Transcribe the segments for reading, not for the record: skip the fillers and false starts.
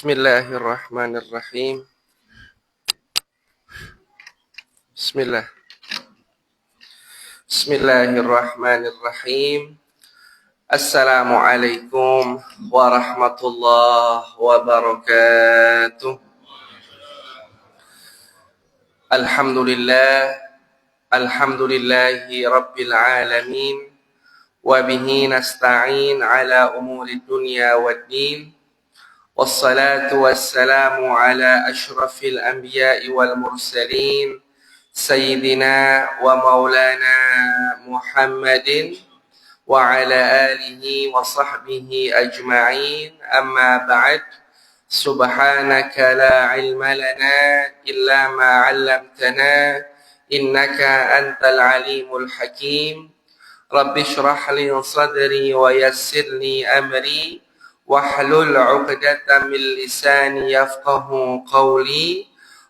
Bismillahirrahmanirrahim. Bismillah. Bismillahirrahmanirrahim. Assalamualaikum warahmatullahi wabarakatuh. Alhamdulillahi rabbil alamin. Wa bihi nasta'in ala umuri dunya waddin. Wassalatu wassalamu ala ashrafil anbiya'i wal mursalin Sayyidina wa maulana Muhammadin wa ala alihi wa sahbihi ajma'in. Amma ba'd. Subhanaka la ilma lana illa ma 'allamtana innaka antal alimul hakim. Rabbi shrah li sadri wa yassir li amri wahlul 'uqdatam min lisani yafqahu qawli.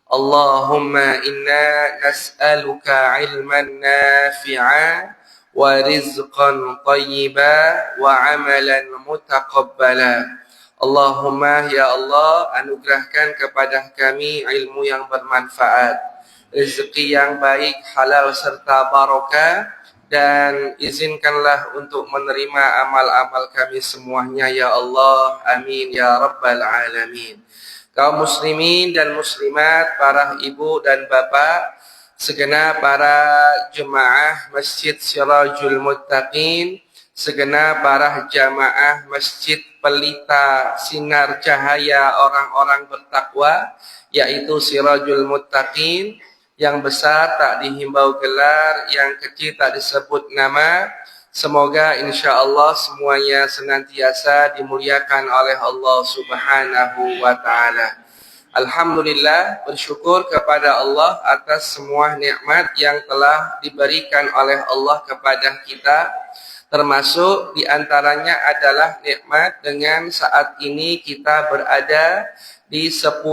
Allahumma inna nas'aluka 'ilman nafi'a wa rizqan thayyiba wa 'amalan mutaqabbala. Allahumma ya Allah, anugerahkan kepada kami ilmu yang bermanfaat, rezeki yang baik, halal serta barokah, dan izinkanlah untuk menerima amal-amal kami semuanya ya Allah. Amin ya rabbal alamin. Kaum muslimin dan muslimat, para ibu dan bapak, segenap para jemaah Masjid Sirajul Muttaqin, segenap para jamaah Masjid Pelita Sinar Cahaya Orang-orang Bertakwa, yaitu Sirajul Muttaqin. Yang besar tak dihimbau gelar, yang kecil tak disebut nama. Semoga insya Allah semuanya senantiasa dimuliakan oleh Allah Subhanahu wa ta'ala. Alhamdulillah, bersyukur kepada Allah atas semua nikmat yang telah diberikan oleh Allah kepada kita. Termasuk diantaranya adalah nikmat dengan saat ini kita berada di 10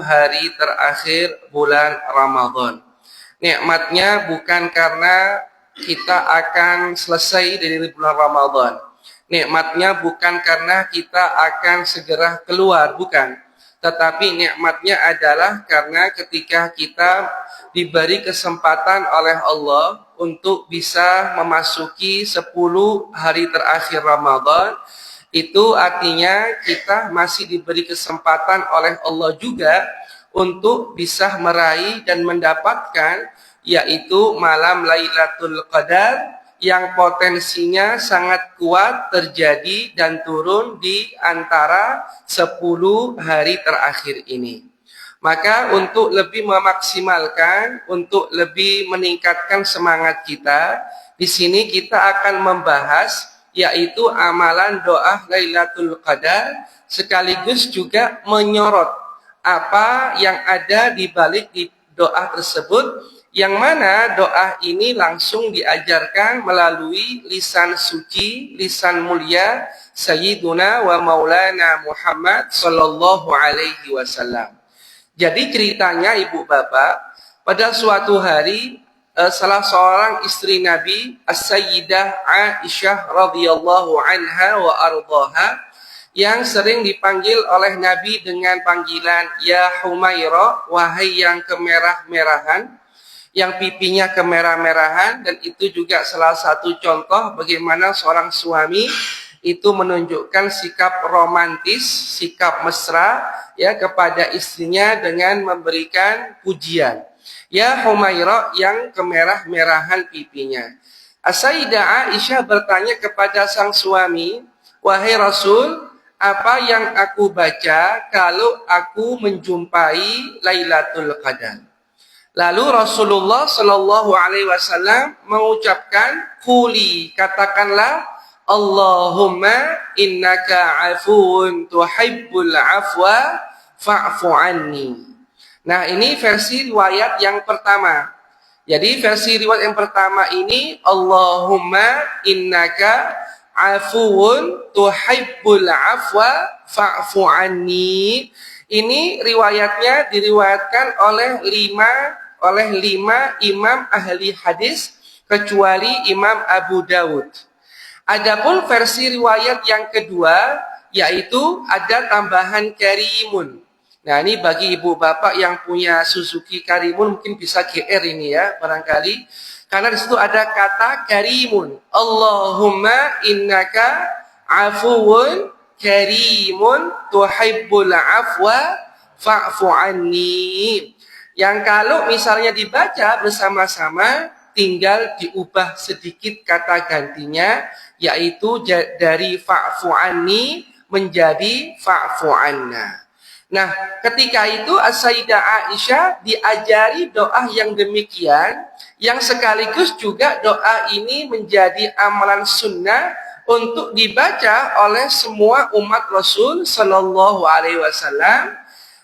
hari terakhir bulan Ramadan. Nikmatnya bukan karena kita akan selesai dari bulan Ramadan. Nikmatnya bukan karena kita akan segera keluar, bukan. Tetapi nikmatnya adalah karena ketika kita diberi kesempatan oleh Allah untuk bisa memasuki 10 hari terakhir Ramadan, itu artinya kita masih diberi kesempatan oleh Allah juga untuk bisa meraih dan mendapatkan, yaitu malam Lailatul Qadar, yang potensinya sangat kuat terjadi dan turun di antara 10 hari terakhir ini. Maka untuk lebih memaksimalkan, untuk lebih meningkatkan semangat kita, di sini kita akan membahas yaitu amalan doa Lailatul Qadar, sekaligus juga menyorot apa yang ada di balik di doa tersebut, yang mana doa ini langsung diajarkan melalui lisan suci, lisan mulia Sayyiduna wa Maulana Muhammad sallallahu alaihi wasallam. Jadi ceritanya ibu bapak, pada suatu hari salah seorang istri Nabi, As-Sayyidah Aisyah radhiyallahu anha wa ardhaha, yang sering dipanggil oleh Nabi dengan panggilan Ya Humaira, wahai yang kemerah-merahan, yang pipinya kemerah-merahan. Dan itu juga salah satu contoh bagaimana seorang suami itu menunjukkan sikap romantis, sikap mesra ya kepada istrinya dengan memberikan pujian. Ya Humaira, yang kemerah-merahan pipinya. As-Sayyidah Aisyah bertanya kepada sang suami, wahai Rasul, apa yang aku baca kalau aku menjumpai Lailatul Qadar? Lalu Rasulullah Shallallahu Alaihi Wasallam mengucapkan, Quli, katakanlah, Allahumma innaka afuun tuhibbul afwa fa'fu anni. Nah, ini versi riwayat yang pertama. Jadi versi riwayat yang pertama ini, Allahumma innaka afuun tuhibbul afwa fa'fu anni. Ini riwayatnya diriwayatkan oleh lima imam ahli hadis kecuali Imam Abu Dawud. Adapun versi riwayat yang kedua, yaitu ada tambahan karimun. Nah, ini bagi ibu bapak yang punya Suzuki Karimun mungkin bisa GR ini ya, barangkali. Karena di situ ada kata karimun. Allahumma innaka afuwun karimun tuhibbul afwa fa'fu anni. Yang kalau misalnya dibaca bersama-sama, tinggal diubah sedikit kata gantinya, yaitu dari fa'fu anni menjadi fa'fu anna. Nah, ketika itu As-Sayyidah Aisyah diajari doa yang demikian, yang sekaligus juga doa ini menjadi amalan sunnah untuk dibaca oleh semua umat Rasul Sallallahu Alaihi Wasallam.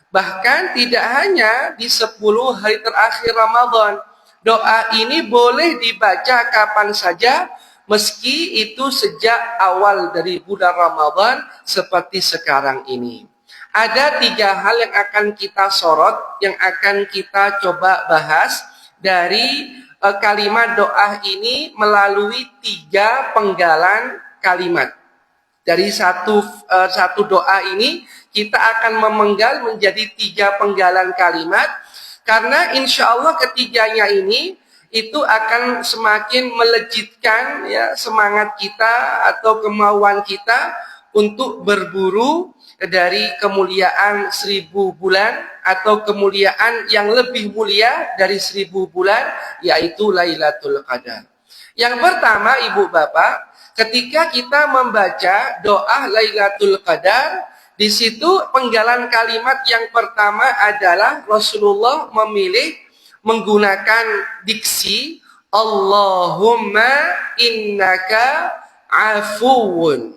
Bahkan tidak hanya di 10 hari terakhir Ramadan, doa ini boleh dibaca kapan saja, meski itu sejak awal dari bulan Ramadan seperti sekarang ini. Ada 3 hal yang akan kita sorot, yang akan kita coba bahas dari kalimat doa ini melalui 3 penggalan kalimat. Dari satu doa ini kita akan memenggal menjadi 3 penggalan kalimat, karena insya Allah ketiganya ini itu akan semakin melejitkan ya semangat kita atau kemauan kita untuk berburu dari kemuliaan 1000 bulan atau kemuliaan yang lebih mulia dari 1000 bulan, yaitu Lailatul Qadar. Yang pertama, ibu bapak, ketika kita membaca doa Lailatul Qadar, di situ penggalan kalimat yang pertama adalah Rasulullah memilih menggunakan diksi Allahumma innaka afuwun.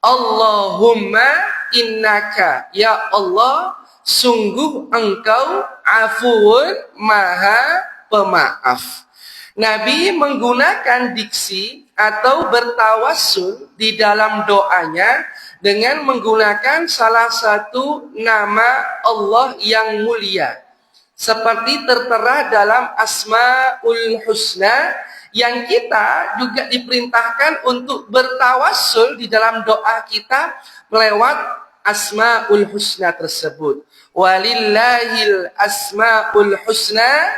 Allahumma innaka, ya Allah, sungguh engkau afuun, maha pemaaf. Nabi menggunakan diksi atau bertawassul di dalam doanya dengan menggunakan salah satu nama Allah yang mulia, seperti tertera dalam Asmaul Husna, yang kita juga diperintahkan untuk bertawassul di dalam doa kita melewat Asmaul Husna tersebut. Walillahil asmaul husna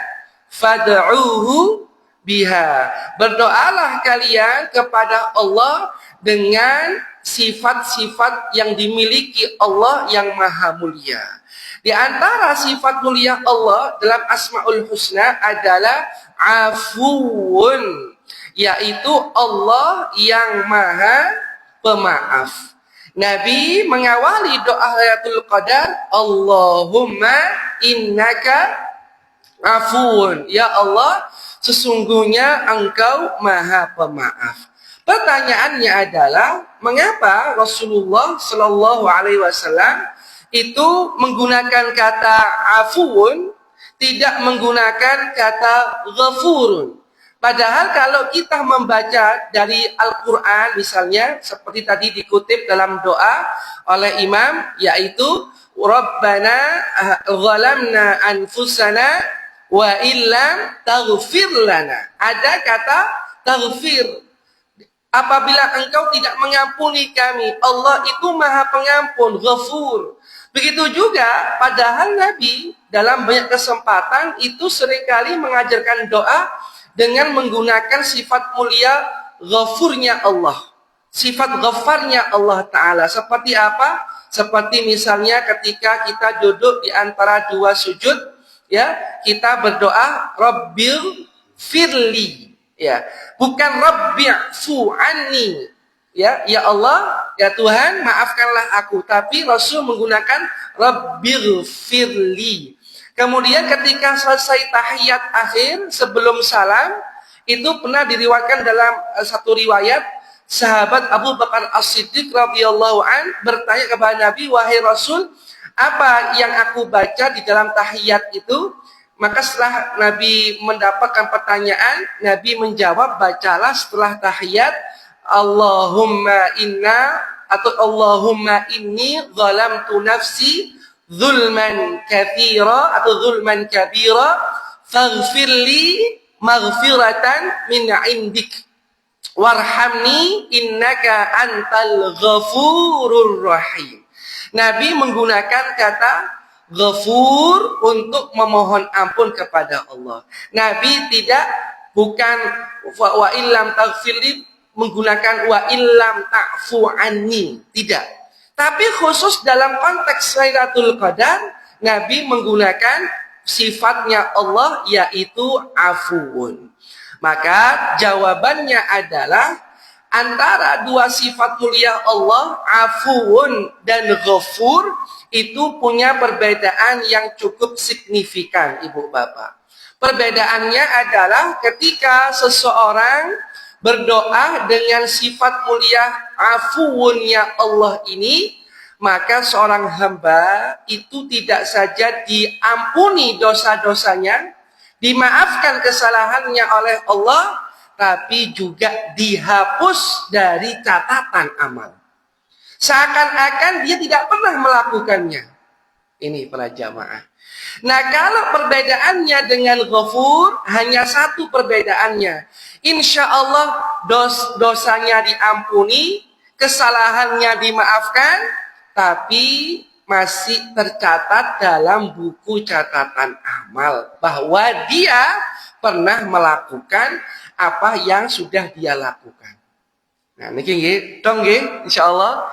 fad'uhu biha. Berdoalah kalian kepada Allah dengan sifat-sifat yang dimiliki Allah yang maha mulia. Di antara sifat mulia Allah dalam Asmaul Husna adalah afuun, yaitu Allah yang maha pemaaf. Nabi mengawali doa Lailatul Qadar, Allahumma innaka afuun, ya Allah, sesungguhnya engkau maha pemaaf. Pertanyaannya adalah, mengapa Rasulullah Shallallahu Alaihi Wasallam itu menggunakan kata afuun, tidak menggunakan kata ghafurun? Padahal kalau kita membaca dari Al-Quran misalnya, seperti tadi dikutip dalam doa oleh imam, yaitu Rabbana zalamna anfusana wa illam taghfir lana. Ada kata taghfir. Apabila engkau tidak mengampuni kami, Allah itu maha pengampun, ghafur. Begitu juga, padahal Nabi dalam banyak kesempatan itu seringkali mengajarkan doa dengan menggunakan sifat mulia ghafurnya Allah, sifat ghafarnya Allah Ta'ala. Seperti apa? Seperti misalnya ketika kita duduk di antara 2 sujud, ya, kita berdoa Rabbil firli, ya, bukan Rabbi'fu anni, ya, ya Allah, ya Tuhan, maafkanlah aku. Tapi Rasul menggunakan Rabbil firli. Kemudian ketika selesai tahiyat akhir sebelum salam, itu pernah diriwayatkan dalam satu riwayat, sahabat Abu Bakar As-Siddiq radhiyallahu an bertanya kepada Nabi, wahai Rasul, apa yang aku baca di dalam tahiyat itu? Maka setelah Nabi mendapatkan pertanyaan, Nabi menjawab, bacalah setelah tahiyat, Allahumma inna atau Allahumma inni zalamtu nafsi zulman kathira atau zulman kabira faghfirli maghfiratan min indik. warhamni innaka antal ghafurur rahim. Nabi menggunakan kata ghafur untuk memohon ampun kepada Allah. Nabi bukan wa illam taghfirli menggunakan wa illam ta'fu anni, tidak. Tapi khusus dalam konteks Lailatul Qadar, Nabi menggunakan sifatnya Allah yaitu afuun. Maka jawabannya adalah antara dua sifat mulia Allah, afuun dan ghafur, itu punya perbedaan yang cukup signifikan, Ibu Bapak. Perbedaannya adalah ketika seseorang berdoa dengan sifat mulia afuunnya Allah ini, maka seorang hamba itu tidak saja diampuni dosa-dosanya, dimaafkan kesalahannya oleh Allah, tapi juga dihapus dari catatan amal. Seakan-akan dia tidak pernah melakukannya. Ini para jamaah. Nah, kalau perbedaannya dengan ghafur, hanya satu perbedaannya. Insya Allah dosanya diampuni, kesalahannya dimaafkan, tapi masih tercatat dalam buku catatan amal bahwa dia pernah melakukan apa yang sudah dia lakukan. Nah, niki nggih, dong nggih, insyaallah.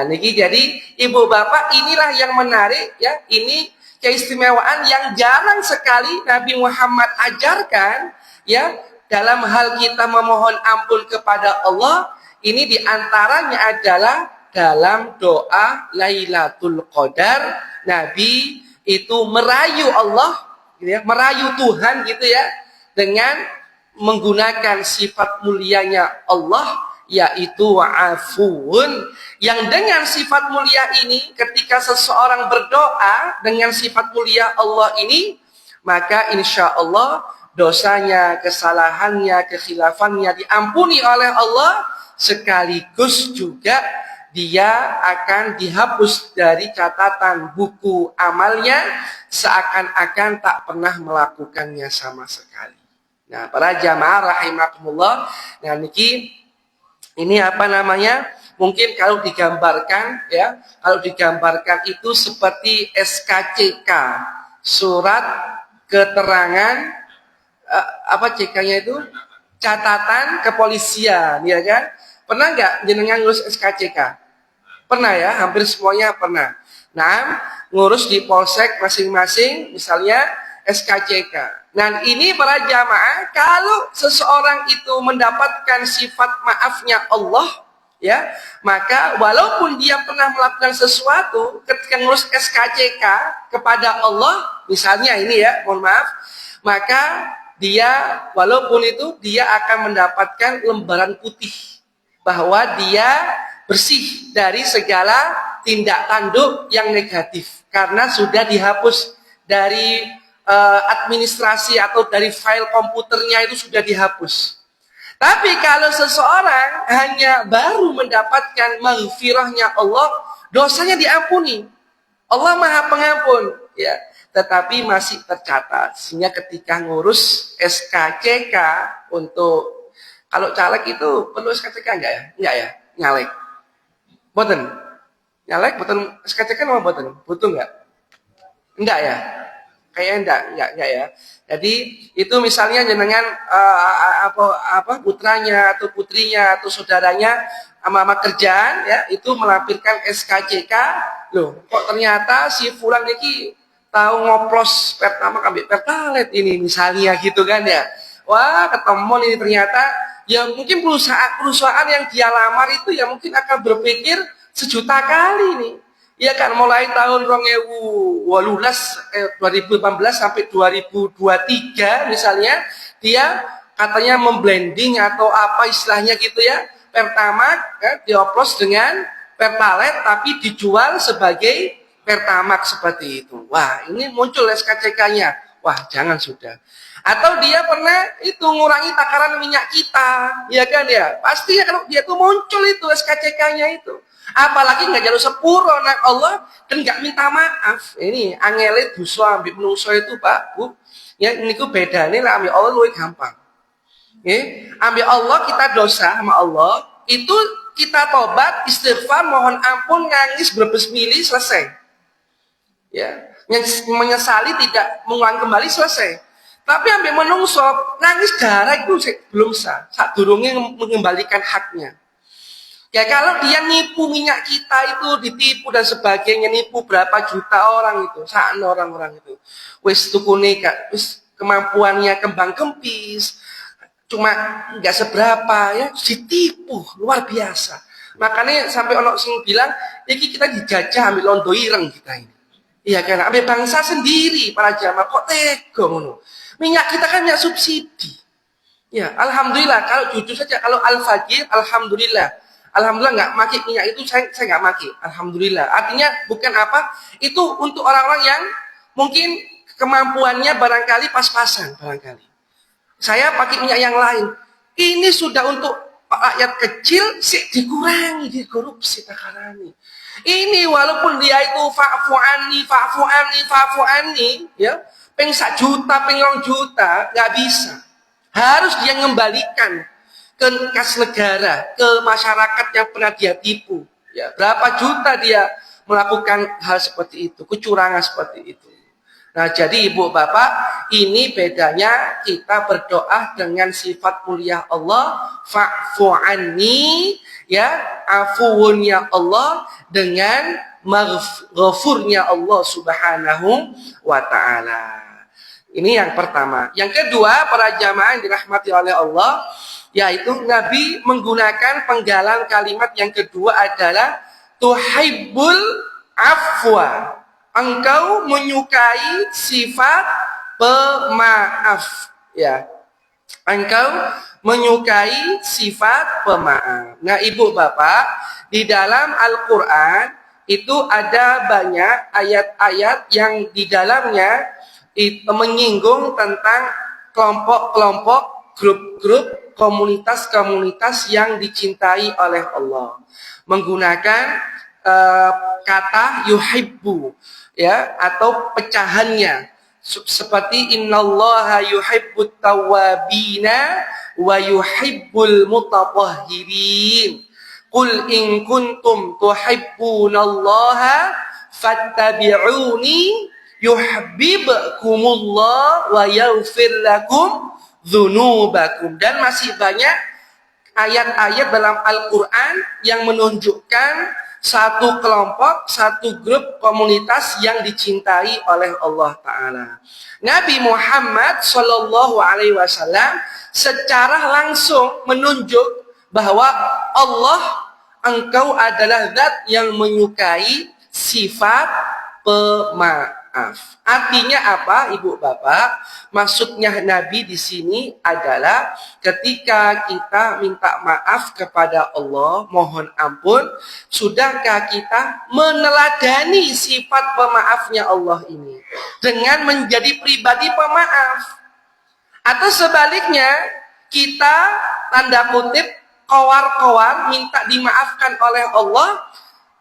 Niki jadi Ibu Bapak, inilah yang menarik ya. Ini keistimewaan yang jarang sekali Nabi Muhammad ajarkan ya dalam hal kita memohon ampun kepada Allah. Ini diantaranya adalah dalam doa Lailatul Qadar. Nabi itu merayu Allah, gitu ya, merayu Tuhan gitu ya, dengan menggunakan sifat mulianya Allah yaitu afuun, yang dengan sifat mulia ini ketika seseorang berdoa dengan sifat mulia Allah ini, maka insya Allah dosanya, kesalahannya, kekhilafannya diampuni oleh Allah, sekaligus juga dia akan dihapus dari catatan buku amalnya, seakan-akan tak pernah melakukannya sama sekali. Nah, para jamaah rahimakumullah, nah niki ini apa namanya? Mungkin kalau digambarkan ya, kalau digambarkan itu seperti SKCK, surat keterangan apa CK-nya itu? Catatan kepolisian, ya kan? Pernah nggak jenengan ngurus SKCK? Pernah ya, hampir semuanya pernah. Nah, ngurus di polsek masing-masing, misalnya SKCK. Nah, ini para jamaah, kalau seseorang itu mendapatkan sifat maafnya Allah, ya, maka walaupun dia pernah melakukan sesuatu ketika ngurus SKCK kepada Allah, misalnya ini ya, mohon maaf, maka dia walaupun itu dia akan mendapatkan lembaran putih bahwa dia bersih dari segala tindak tanduk yang negatif karena sudah dihapus dari administrasi atau dari file komputernya, itu sudah dihapus. Tapi kalau seseorang hanya baru mendapatkan maghfirahnya Allah, dosanya diampuni. Allah Maha Pengampun, ya. Tetapi masih tercatat. Sehingga ketika ngurus SKCK untuk kalau caleg itu perlu SKCK enggak ya? Enggak ya? Nyalek. Boten. Nyalek boten SKCK apa boten? Butuh enggak? Enggak ya? Kayaknya enggak ya. Jadi itu misalnya jenengan putranya atau putrinya atau saudaranya ama kerjaan ya, itu melampirkan SKCK, loh kok ternyata si fulan iki tahu ngoplos pertama ambil pertalet ini misalnya gitu kan ya. Wah, ketemu ini ternyata ya mungkin perusahaan yang dia lamar itu ya mungkin akan berpikir 1.000.000 kali nih. Ya kan, mulai tahun 2018 sampai 2023 misalnya, dia katanya memblending atau apa istilahnya gitu ya, Pertamax dioplos dengan Pertalite tapi dijual sebagai Pertamax seperti itu. Wah, ini muncul SKCK-nya. Wah, jangan sudah. Atau dia pernah itu ngurangi takaran minyak kita, ya kan ya? Pasti ya kalau dia tuh muncul itu SKCK-nya itu. Apalagi nggak jalur sepuro nak Allah dan nggak minta maaf. Ini angelit dosa ambil menungso itu Pak Bu. Ya ini ku beda nih lah ambil Allah lebih gampang. Ambil Allah kita dosa sama Allah, itu kita tobat, istighfar, mohon ampun, nangis berbesmili, selesai. Ya, menyesali tidak mengulang kembali, selesai. Tapi ambil menungso, nangis darah itu belum sah. Saat durungnya mengembalikan haknya. Ya kalau dia nipu minyak kita itu, ditipu dan sebagainya, nipu berapa juta orang itu, saat orang-orang itu. Wis tukune wis kemampuannya kembang kempis, cuma nggak seberapa ya, ditipu luar biasa. Makanya sampai ono sing bilang, iki kita dijajah ambil londo ireng kita ini. Iya kan, ambil bangsa sendiri para jamaah kok tega ngono. Minyak kita kan minyak subsidi. Ya, alhamdulillah kalau jujur saja kalau al-fakir, alhamdulillah. Alhamdulillah nggak maki minyak itu, saya nggak maki. Alhamdulillah. Artinya bukan apa, itu untuk orang-orang yang mungkin kemampuannya barangkali pas-pasan barangkali. Saya pakai minyak yang lain. Ini sudah untuk rakyat kecil, sih dikurangi, dikorupsi, takarani. Ini walaupun dia itu fa'fu anni, ya, peng 1 juta, peng 2 juta, nggak bisa. Harus dia mengembalikan ke kas negara, ke masyarakat yang pernah dia tipu. Ya, berapa juta dia melakukan hal seperti itu, kecurangan seperti itu. Nah, jadi ibu bapak, ini bedanya kita berdoa dengan sifat mulia Allah, fa'fu anni, ya, afuun ya Allah, dengan maghfurnya Allah subhanahu wa ta'ala. Ini yang pertama. Yang kedua, para jamaah yang dirahmati oleh Allah, yaitu Nabi menggunakan penggalan kalimat yang kedua adalah tuhibbul afwa. Engkau menyukai sifat pemaaf, ya. Engkau menyukai sifat pemaaf. Nah, ibu bapak, di dalam Al-Quran itu ada banyak ayat-ayat yang di dalamnya menyinggung tentang kelompok-kelompok, grup-grup, komunitas-komunitas yang dicintai oleh Allah. Menggunakan kata yuhibbu, ya, atau pecahannya seperti innallaha yuhibbut tawwabina wa yuhibbul mutatahhirin. Qul in kuntum tuhibbunallaha fattabi'uni yuhibbukumullah wa yaghfir lakum dzunubakum. Dan masih banyak ayat-ayat dalam Al-Quran yang menunjukkan satu kelompok, satu grup komunitas yang dicintai oleh Allah Ta'ala. Nabi Muhammad Sallallahu Alaihi Wasallam secara langsung menunjuk bahwa Allah, engkau adalah zat yang menyukai sifat pemaaf. Artinya apa, ibu bapak? Maksudnya Nabi di sini adalah ketika kita minta maaf kepada Allah, mohon ampun, sudahkah kita meneladani sifat pemaafnya Allah ini dengan menjadi pribadi pemaaf? Atau sebaliknya, kita tanda kutip kowar-kowar minta dimaafkan oleh Allah,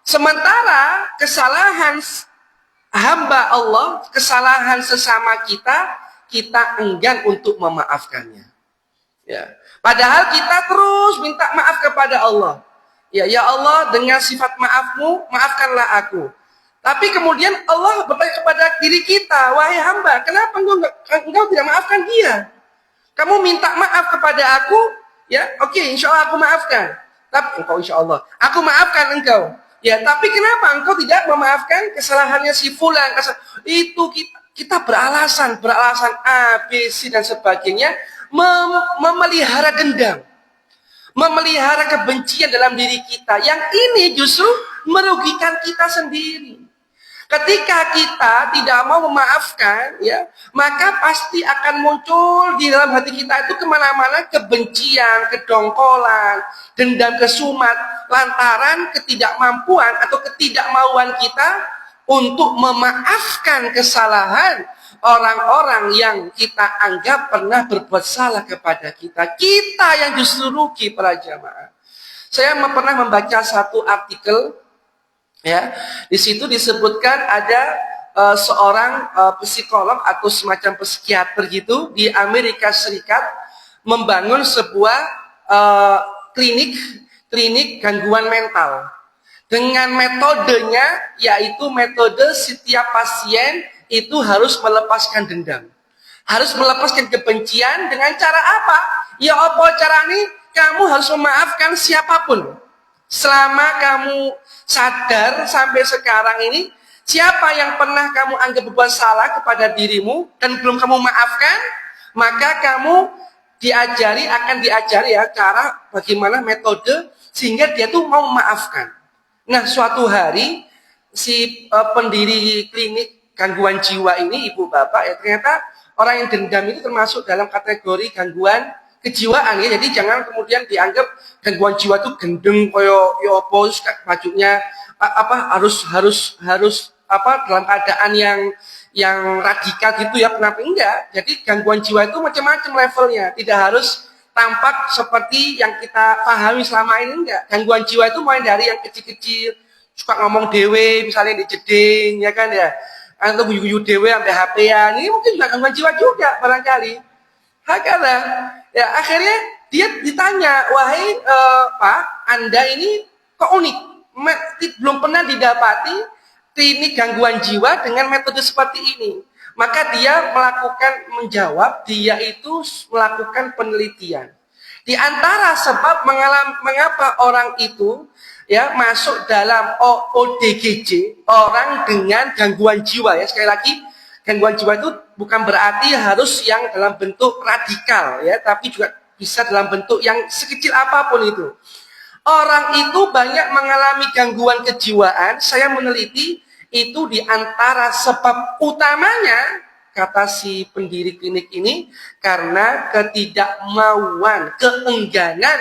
sementara kesalahan hamba Allah, kesalahan sesama kita enggan untuk memaafkannya. Ya. Padahal kita terus minta maaf kepada Allah. Ya, ya Allah, dengan sifat maafmu, maafkanlah aku. Tapi kemudian Allah bertanya kepada diri kita, wahai hamba, kenapa engkau tidak maafkan dia? Kamu minta maaf kepada aku, ya, oke, insya Allah aku maafkan. Tapi engkau insya Allah, aku maafkan engkau. Ya, tapi kenapa engkau tidak memaafkan kesalahannya si fulan? Itu kita beralasan A, B, C dan sebagainya, memelihara dendam, memelihara kebencian dalam diri kita. Yang ini justru merugikan kita sendiri. Ketika kita tidak mau memaafkan, ya, maka pasti akan muncul di dalam hati kita itu kemana-mana kebencian, kedongkolan, dendam kesumat, lantaran ketidakmampuan atau ketidakmauan kita untuk memaafkan kesalahan orang-orang yang kita anggap pernah berbuat salah kepada kita. Kita yang justru rugi, para jamaah. Saya pernah membaca satu artikel, ya, di situ disebutkan ada seorang psikolog atau semacam psikiater gitu di Amerika Serikat membangun sebuah klinik gangguan mental. Dengan metodenya, yaitu metode setiap pasien itu harus melepaskan dendam. Harus melepaskan kebencian dengan cara apa? Ya apa cara ini? Kamu harus memaafkan siapapun. Selama kamu sadar sampai sekarang ini, siapa yang pernah kamu anggap berbuat salah kepada dirimu dan belum kamu maafkan, maka kamu akan diajari ya cara bagaimana metode sehingga dia tuh mau memaafkan. Nah, suatu hari si pendiri klinik gangguan jiwa ini, ibu bapak ya, ternyata orang yang dendam itu termasuk dalam kategori gangguan kejiwaan ya. Jadi jangan kemudian dianggap gangguan jiwa itu gendeng koyo yo apa bajunya harus dalam keadaan yang radikal gitu ya, kenapa enggak? Jadi gangguan jiwa itu macam-macam levelnya, tidak harus tampak seperti yang kita pahami selama ini, enggak. Gangguan jiwa itu mulai dari yang kecil-kecil, suka ngomong dewe, misalnya di jeding, ya kan ya, atau guyu-guyu dewe sampai HP-an, ini mungkin juga gangguan jiwa juga barangkali. Hakala, ya akhirnya dia ditanya, wahai Pak, Anda ini kok unik, belum pernah didapati klinik gangguan jiwa dengan metode seperti ini. Maka dia menjawab, dia itu melakukan penelitian. Di antara sebab mengapa orang itu ya masuk dalam ODGJ, orang dengan gangguan jiwa ya. Sekali lagi, gangguan jiwa itu bukan berarti harus yang dalam bentuk radikal ya, tapi juga bisa dalam bentuk yang sekecil apapun itu. Orang itu banyak mengalami gangguan kejiwaan, saya meneliti itu di antara sebab utamanya, kata si pendiri klinik ini, karena ketidakmauan, keengganan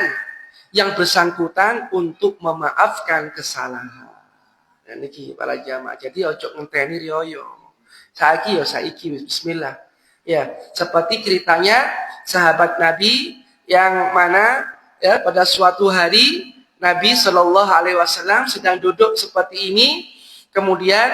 yang bersangkutan untuk memaafkan kesalahan. Dan ini para jamaah, jadi ojo ngenteni rioyo. Saiki bismillah. Ya, seperti ceritanya sahabat Nabi yang mana ya pada suatu hari Nabi Shallallahu Alaihi Wasallam sedang duduk seperti ini. Kemudian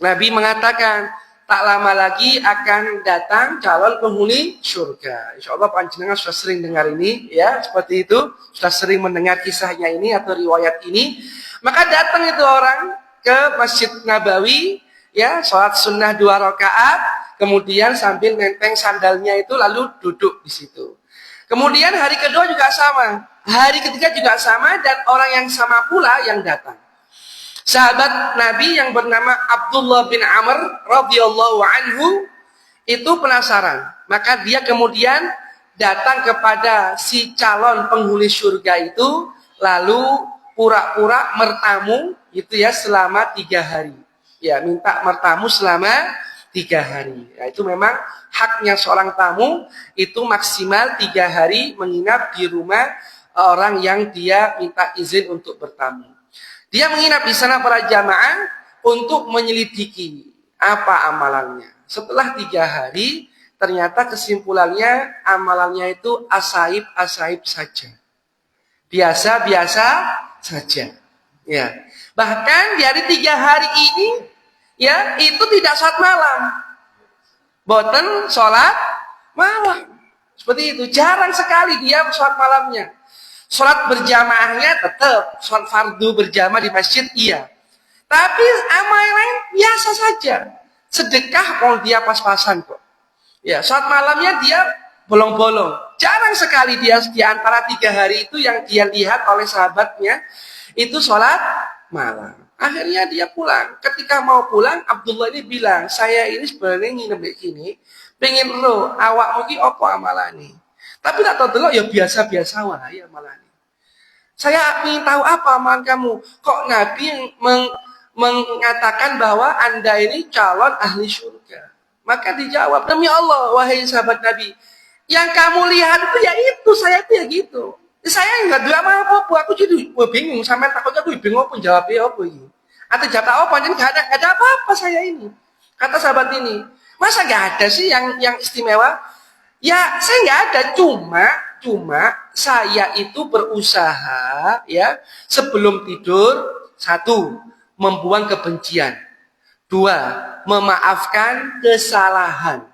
Nabi mengatakan, tak lama lagi akan datang calon penghuni surga. Insya Allah panjenengan sudah sering dengar ini, ya seperti itu, sudah sering mendengar kisahnya ini atau riwayat ini. Maka datang itu orang ke Masjid Nabawi, ya sholat sunnah 2 rakaat, kemudian sambil nenteng sandalnya itu lalu duduk di situ. Kemudian hari kedua juga sama, hari ketiga juga sama, dan orang yang sama pula yang datang. Sahabat Nabi yang bernama Abdullah bin Amr radhiyallahu anhu itu penasaran. Maka dia kemudian datang kepada si calon penghuni surga itu, lalu pura-pura bertamu gitu ya selama 3 hari. Ya, minta bertamu selama 3 hari. Ya, itu memang haknya seorang tamu itu maksimal 3 hari menginap di rumah orang yang dia minta izin untuk bertamu. Dia menginap di sana para jamaah untuk menyelidiki apa amalannya. Setelah 3 hari, ternyata kesimpulannya amalannya itu asaib saja. Biasa-biasa saja. Ya. Bahkan di hari 3 hari ini, ya itu tidak sholat malam. Boten sholat malam. Seperti itu. Jarang sekali dia sholat malamnya. Sholat berjamaahnya tetap, sholat fardu berjamaah di masjid iya. Tapi amal yang lain biasa saja. Sedekah kalau dia pas-pasan kok. Ya, sholat malamnya dia bolong-bolong. Jarang sekali dia di antara 3 hari itu yang dia lihat oleh sahabatnya itu sholat malam. Akhirnya dia pulang. Ketika mau pulang, Abdullah ini bilang, saya ini sebenarnya nginep di sini, pengen roh awak mungkin apa amalani. Tapi tak tahu dulu ya biasa-biasa wae amalan. Saya ingin tahu apa amalan kamu. Kok Nabi mengatakan bahwa Anda ini calon ahli surga. Maka dijawab, demi Allah wahai sahabat Nabi, yang kamu lihat itu ya itu, saya itu ya gitu. Saya enggak dua apa-apa, aku jadi bingung sampai takutnya aku bingung pun jawabnya apa ini. Atau jawab apa, jadi enggak ada apa-apa saya ini. Kata sahabat ini, masa enggak ada sih yang istimewa? Ya, saya enggak ada, cuma saya itu berusaha ya sebelum tidur, 1, membuang kebencian. 2, memaafkan kesalahan.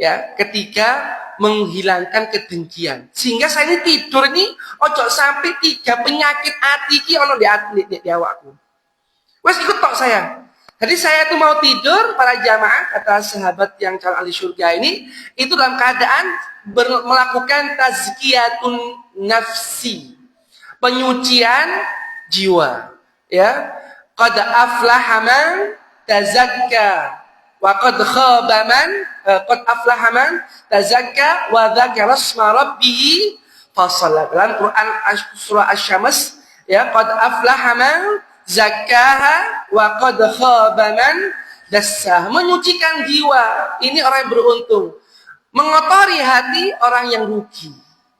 ya, ketika menghilangkan kedengkian. Sehingga saya ini tidur ini ojo sampai 3 penyakit hati ki ono di awakku. Wes ikut tok saya. Jadi saya itu mau tidur, para jamaah, kata sahabat yang calon ahli surga ini, itu dalam keadaan melakukan tazkiyatun nafsi, penyucian jiwa. Ya, qad aflaha man tazakka wa qad khaba man qad aflaha man tazakka wa dzakara isma rabbih fasalla. Dalam Quran surah Asy-Syams, ya, qad aflaha man zakkaha wa qad khaba man dassah. Menyucikan jiwa, ini orang yang beruntung. Mengotori hati, orang yang rugi.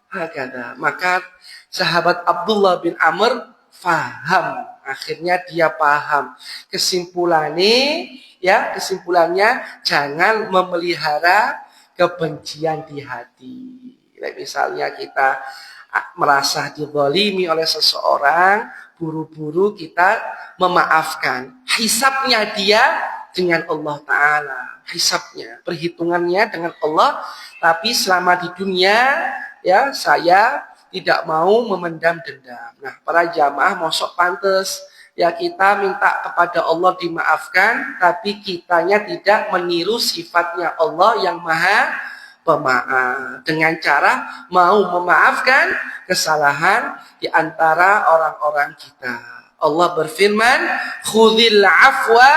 Hakata. Maka sahabat Abdullah bin Amr faham. Akhirnya dia paham. Kesimpulannya jangan memelihara kebencian di hati. Misalnya kita merasa dizalimi oleh seseorang, buru-buru kita memaafkan. Hisabnya dia dengan Allah Ta'ala. Hisabnya, perhitungannya dengan Allah. Tapi selama di dunia, ya, saya tidak mau memendam dendam. Nah, para jamaah mosok pantes, ya, kita minta kepada Allah dimaafkan, tapi kitanya tidak meniru sifatnya Allah yang maha pemaaf. Dengan cara mau memaafkan kesalahan di antara orang-orang kita. Allah berfirman, "Khudzil afwa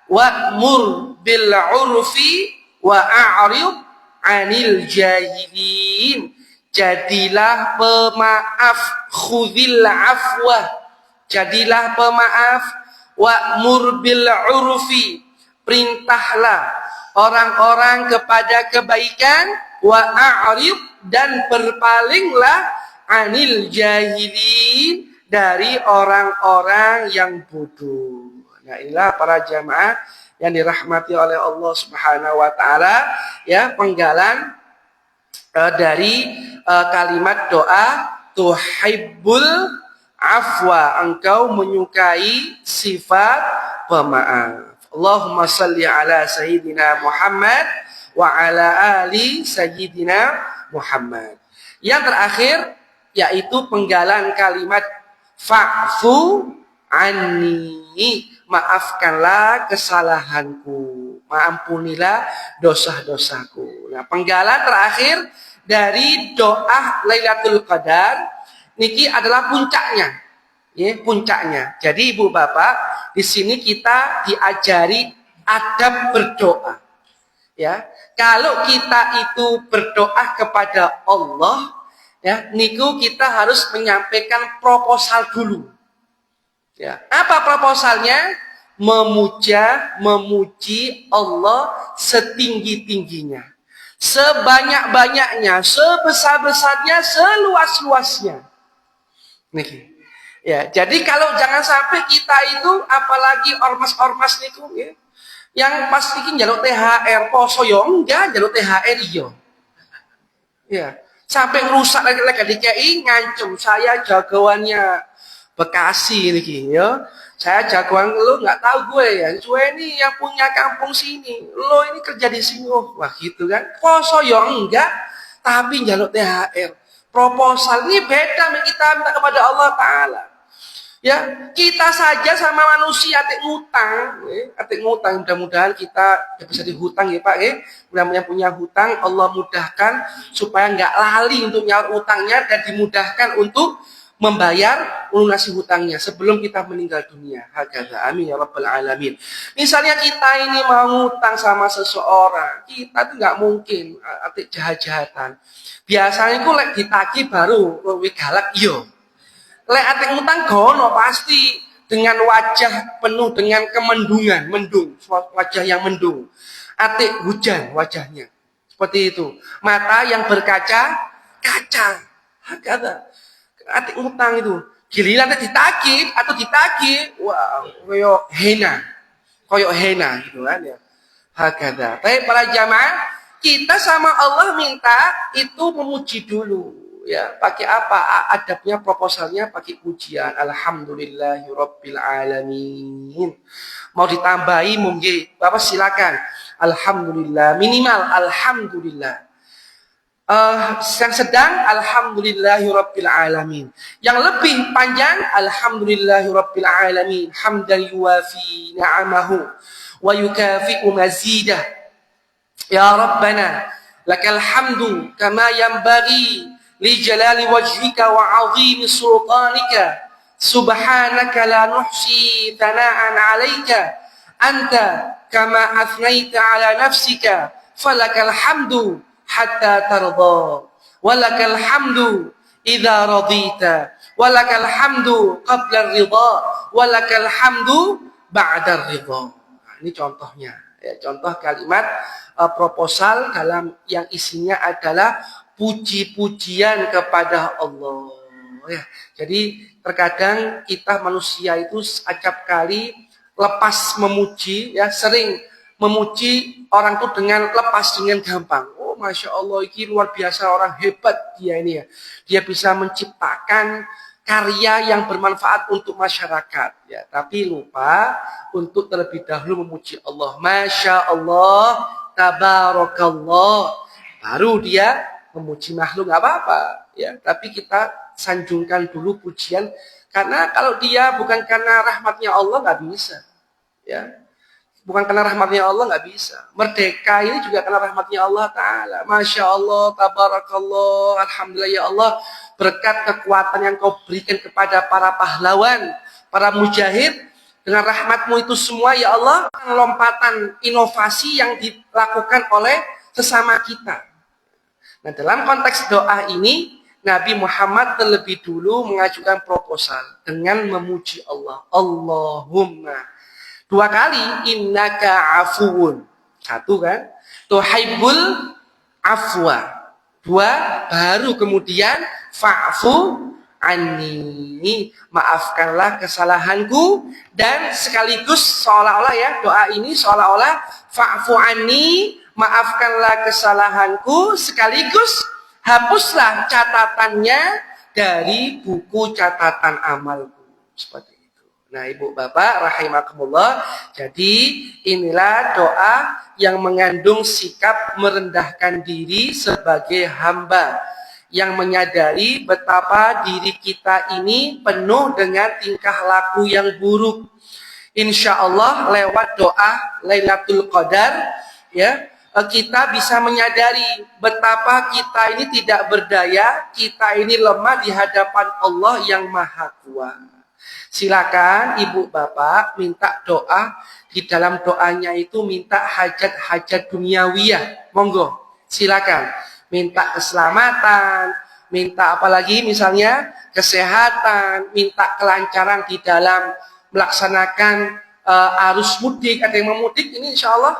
wa'mur bil 'urfi wa a'rid 'anil jahilin." Jadilah pemaaf, khudzil afwa. Jadilah pemaaf, wa'mur bil 'urfi. Perintahlah orang-orang kepada kebaikan, wa a'rid, dan berpalinglah anil jahilin, dari orang-orang yang bodoh. Nah, inilah para jamaah yang dirahmati oleh Allah Subhanahu wa taala, ya, penggalan dari kalimat doa tuhibbul afwa, engkau menyukai sifat pemaaf. Allahumma salli ala sayyidina Muhammad wa ala ali sayyidina Muhammad. Yang terakhir yaitu penggalan kalimat fa'fu anni, maafkanlah kesalahanku, ampunilah dosa-dosaku. Nah, penggalan terakhir dari doa Lailatul Qadar niki adalah puncaknya. Ya, puncaknya. Jadi Ibu Bapak, di sini kita diajari adab berdoa. Ya, kalau kita itu berdoa kepada Allah, ya, niku kita harus menyampaikan proposal dulu. Ya, apa proposalnya? Memuji Allah setinggi-tingginya, sebanyak-banyaknya, sebesar-besarnya, seluas-luasnya. Nih, ya, jadi kalau jangan sampai kita itu, apalagi ormas-ormas niku, ya, yang pas iki njaluk THR poso yo enggak, njaluk THR yo. Ya, sampai ngerusak lagi DKI, ngancem saya jagoannya Bekasi niki, ya. Saya jagoan lu nggak tahu gue ya. Gue ini yang punya kampung sini. Lo ini kerja di sini. Oh, wah gitu kan. Poso ya enggak, tapi njaluk THR. Proposal ini beda dengan kita minta kepada Allah Ta'ala. Ya, kita saja sama manusia atik ngutang, mudah-mudahan kita bisa dihutang ya Pak, ya. Mudah-mudahan punya hutang, Allah mudahkan supaya nggak lali untuk nyaur utangnya dan dimudahkan untuk membayar lunasi hutangnya sebelum kita meninggal dunia. Hakadha, amin ya rabbal alamin. Misalnya kita ini mau ngutang sama seseorang, kita tuh nggak mungkin atik jahat-jahatan. Biasanya ku lek ditagih baru luwih galak yo. Lek atik ngutang gono pasti dengan wajah penuh dengan kemendungan, mendung, wajah yang mendung. Atik hujan wajahnya. Seperti itu. Mata yang berkaca kaca. Hakadha. Atik ngutang itu giliran ditagih atau ditagih, wow, koyo hena gitu kan ya. Hakadha. Tapi para jamaah, kita sama Allah minta itu memuji dulu ya. Pakai apa? Adabnya, proposalnya pakai pujian. Alhamdulillahirabbil alamin. Mau ditambahi mungkin Bapak silakan. alhamdulillah, minimal alhamdulillah. Yang sedang alhamdulillahirabbil alamin. Yang lebih panjang alhamdulillahirabbil alamin hamdan yuwafi ni'amahu wa yukafi'u mazidah. Ya Rabbana lakal hamdu kama yanbaghi li jalali wajhika wa 'azimi sultanika. Subhanaka la nuhsi thana'an 'alaika anta kama athnaita 'ala nafsika falakal hamdu hatta tarda walakal hamdu idza radita walakal hamdu qabla ridha walakal hamdu ba'da ridha. Nah, ini contohnya ya, contoh kalimat proposal dalam yang isinya adalah puji-pujian kepada Allah ya. Jadi terkadang kita manusia itu acap kali lepas memuji ya, sering memuji orang itu dengan lepas dengan gampang. Masya Allah, ini luar biasa, orang hebat dia ini ya. Dia bisa menciptakan karya yang bermanfaat untuk masyarakat ya. Tapi lupa untuk terlebih dahulu memuji Allah. Masya Allah, tabarakallah. Baru dia memuji makhluk, nggak apa-apa ya. Tapi kita sanjungkan dulu pujian, karena kalau dia bukan karena rahmatnya Allah nggak bisa ya. Bukan karena rahmatnya Allah nggak bisa. Merdeka ini juga karena rahmatnya Allah Ta'ala. Masya Allah, tabarakallah, alhamdulillah ya Allah. Berkat kekuatan yang kau berikan kepada para pahlawan, para mujahid. Dengan rahmatmu itu semua ya Allah. Lompatan inovasi yang dilakukan oleh sesama kita. Nah dalam konteks doa ini, Nabi Muhammad terlebih dulu mengajukan proposal dengan memuji Allah. Allahumma. 2 kali innaka afuun. 1 kan? Tuhibbul afwa. 2 baru kemudian fa'fu anni. Maafkanlah kesalahanku, dan sekaligus seolah-olah ya, doa ini seolah-olah fa'fu anni, maafkanlah kesalahanku, sekaligus hapuslah catatannya dari buku catatan amalku. Seperti itu. Nah, Ibu Bapak rahimakumullah, jadi inilah doa yang mengandung sikap merendahkan diri sebagai hamba yang menyadari betapa diri kita ini penuh dengan tingkah laku yang buruk. Insya Allah lewat doa Lailatul Qadar ya, kita bisa menyadari betapa kita ini tidak berdaya, kita ini lemah di hadapan Allah yang Maha Kuasa. Silakan Ibu Bapak minta doa, di dalam doanya itu minta hajat-hajat duniawiyah. Monggo, silakan. Minta keselamatan, minta apalagi misalnya kesehatan, minta kelancaran di dalam melaksanakan arus mudik. Ada yang mau mudik ini insya Allah?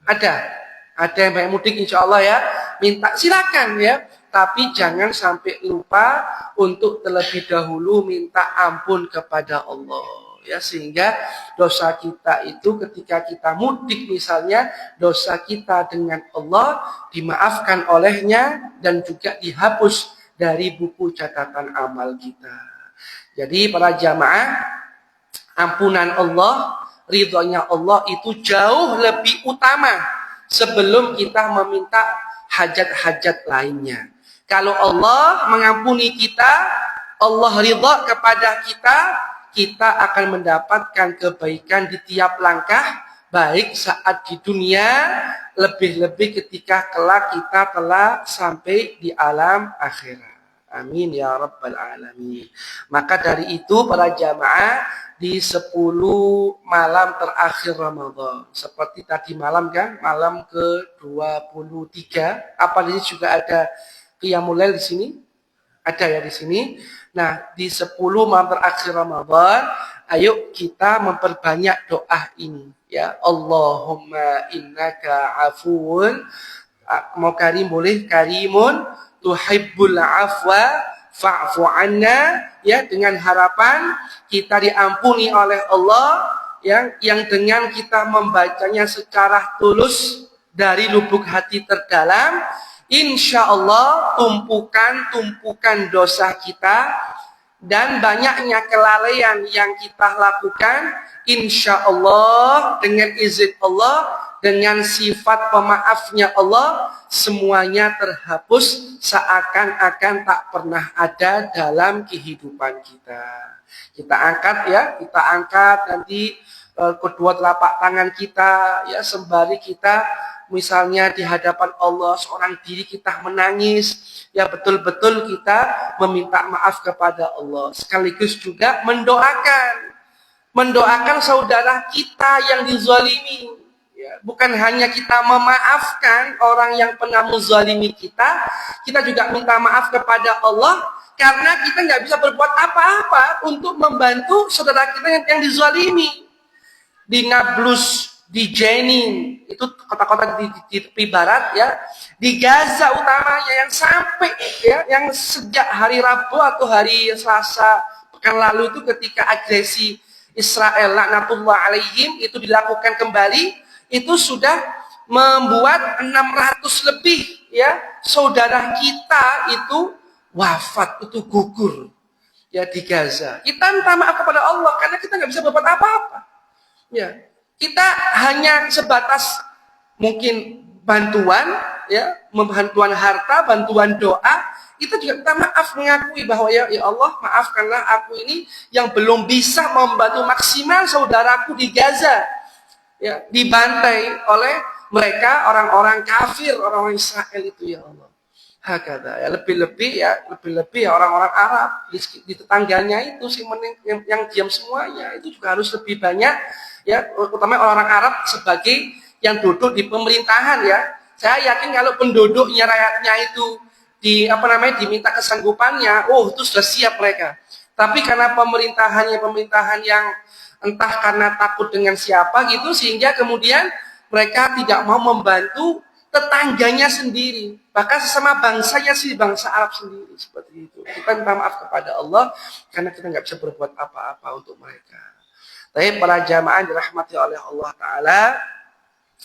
Ada yang banyak mudik insya Allah ya. Minta silakan ya. Tapi jangan sampai lupa untuk terlebih dahulu minta ampun kepada Allah ya, sehingga dosa kita itu ketika kita mudik misalnya, dosa kita dengan Allah dimaafkan olehnya dan juga dihapus dari buku catatan amal kita. Jadi para jamaah, ampunan Allah, ridhonya Allah itu jauh lebih utama sebelum kita meminta hajat-hajat lainnya. Kalau Allah mengampuni kita, Allah ridha kepada kita, kita akan mendapatkan kebaikan di tiap langkah, baik saat di dunia, lebih-lebih ketika kelak kita telah sampai di alam akhirat. Amin ya rabbal alamin. Maka dari itu para jamaah, di 10 malam terakhir Ramadan, seperti tadi malam kan, malam ke-23, apa di sini juga ada Qiyamul Lail di sini? Ada ya di sini. Nah, di 10 malam terakhir Ramadan, ayo kita memperbanyak doa ini ya. Allahumma innaka afuun, mau karim boleh, karimun tuhibbul afwa fa'fu anna ya, dengan harapan kita diampuni oleh Allah yang dengan kita membacanya secara tulus dari lubuk hati terdalam, insya Allah tumpukan dosa kita dan banyaknya kelalaian yang kita lakukan, insya Allah dengan izin Allah dengan sifat pemaafnya Allah, semuanya terhapus seakan-akan tak pernah ada dalam kehidupan kita. Kita angkat ya, kita angkat nanti kedua telapak tangan kita ya, sembari kita misalnya di hadapan Allah seorang diri kita menangis, ya betul-betul kita meminta maaf kepada Allah. Sekaligus juga mendoakan saudara kita yang dizalimi. Ya, bukan hanya kita memaafkan orang yang pernah menzalimi kita, kita juga minta maaf kepada Allah karena kita nggak bisa berbuat apa-apa untuk membantu saudara kita yang dizalimi. Di Nablus, di Jenin, itu kota-kota di tepi barat ya, di Gaza utamanya yang sampai ya, yang sejak hari Rabu atau hari Selasa pekan lalu itu ketika agresi Israel laknatullah alaihim itu dilakukan kembali, itu sudah membuat 600 lebih ya saudara kita itu wafat, itu gugur ya di Gaza. Kita minta maaf kepada Allah karena kita nggak bisa berbuat apa-apa. Ya, kita hanya sebatas mungkin bantuan, ya, bantuan harta, bantuan doa. Kita juga minta maaf, mengakui bahwa ya Allah, maafkanlah aku ini yang belum bisa membantu maksimal saudaraku di Gaza, ya, dibantai oleh mereka orang-orang kafir, orang-orang Israel itu ya Allah. Hakata ya, lebih-lebih ya orang-orang Arab di tetangganya itu yang diam semuanya itu juga harus lebih banyak ya, terutama orang-orang Arab sebagai yang duduk di pemerintahan ya. Saya yakin kalau penduduknya, rakyatnya itu diminta kesanggupannya, itu sudah siap mereka. Tapi karena pemerintahan yang entah karena takut dengan siapa gitu, sehingga kemudian mereka tidak mau membantu tetangganya sendiri, bahkan sesama bangsanya sih, bangsa Arab sendiri, seperti itu. Kita minta maaf kepada Allah karena kita nggak bisa berbuat apa-apa untuk mereka. Tapi para jamaah dirahmati oleh Allah Ta'ala,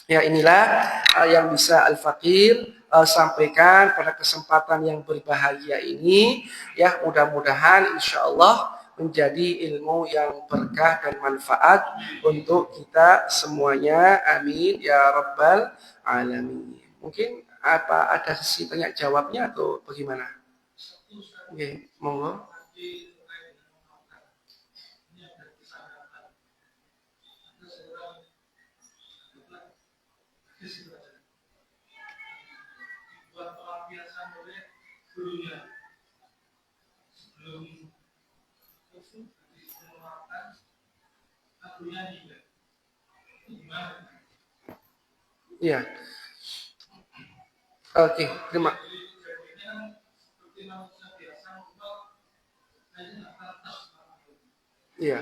ya inilah yang bisa Al-Faqir sampaikan pada kesempatan yang berbahagia ini. Ya, mudah-mudahan insya Allah menjadi ilmu yang berkah dan manfaat untuk kita semuanya. Amin ya rabbal alamin. Mungkin ada sesi tanya jawabnya atau bagaimana? Oke, monggo. Iya. Oke, terima. Iya.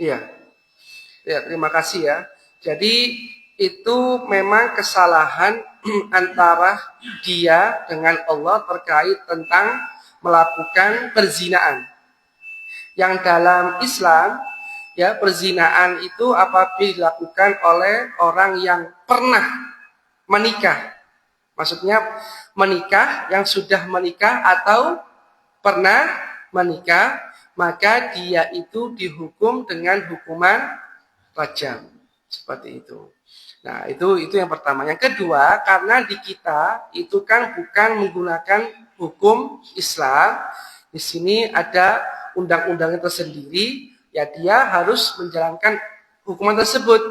Iya. Ya, terima kasih ya. Jadi itu memang kesalahan antara dia dengan Allah terkait tentang melakukan perzinaan. Yang dalam Islam ya, perzinaan itu apabila dilakukan oleh orang yang pernah menikah. Maksudnya menikah, yang sudah menikah atau pernah menikah, maka dia itu dihukum dengan hukuman rajam. Seperti itu. Nah, itu yang pertama. Yang kedua, karena di kita itu kan bukan menggunakan hukum Islam. Di sini ada undang-undangnya tersendiri, ya dia harus menjalankan hukuman tersebut.